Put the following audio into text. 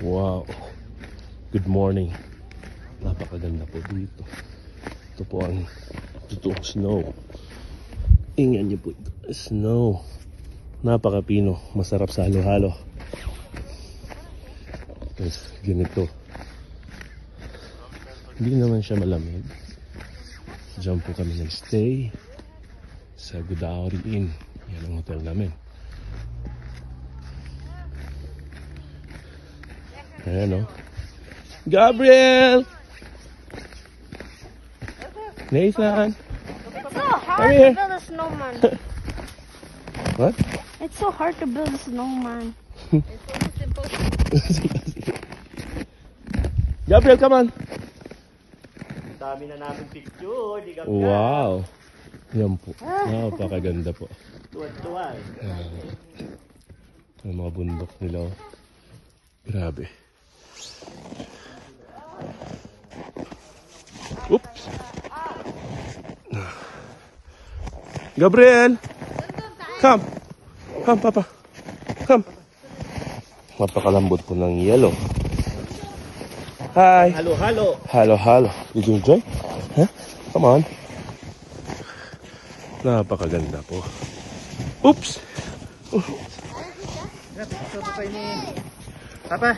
Wow. Good morning. Napakaganda po dito. Ito po ang totoong snow. Tingnan niyo po ito. Snow. Napakapino. Masarap sa halo-halo. Tapos ganito. Hindi naman siya malamig. Diyan po kami nag-stay sa Godauri Inn. Yan ang hotel namin. Ayan o. Gabriel! Nathan! It's so hard Come to here. build a snowman. What? It's so hard to build a snowman. Gabriel, come on! Dami na namin picture, di ka Wow! Yan po. Napakaganda po. tuwan-tuwa eh. Ang mga bundok nila. Oh. Grabe. Oops! Gabriel! Come! Come, Papa! Come! Napakalambot po ng yellow. Hi! Halo, halo. Hello, hello. Did you enjoy? Huh? Come on. Napakaganda po. Oops! Papa.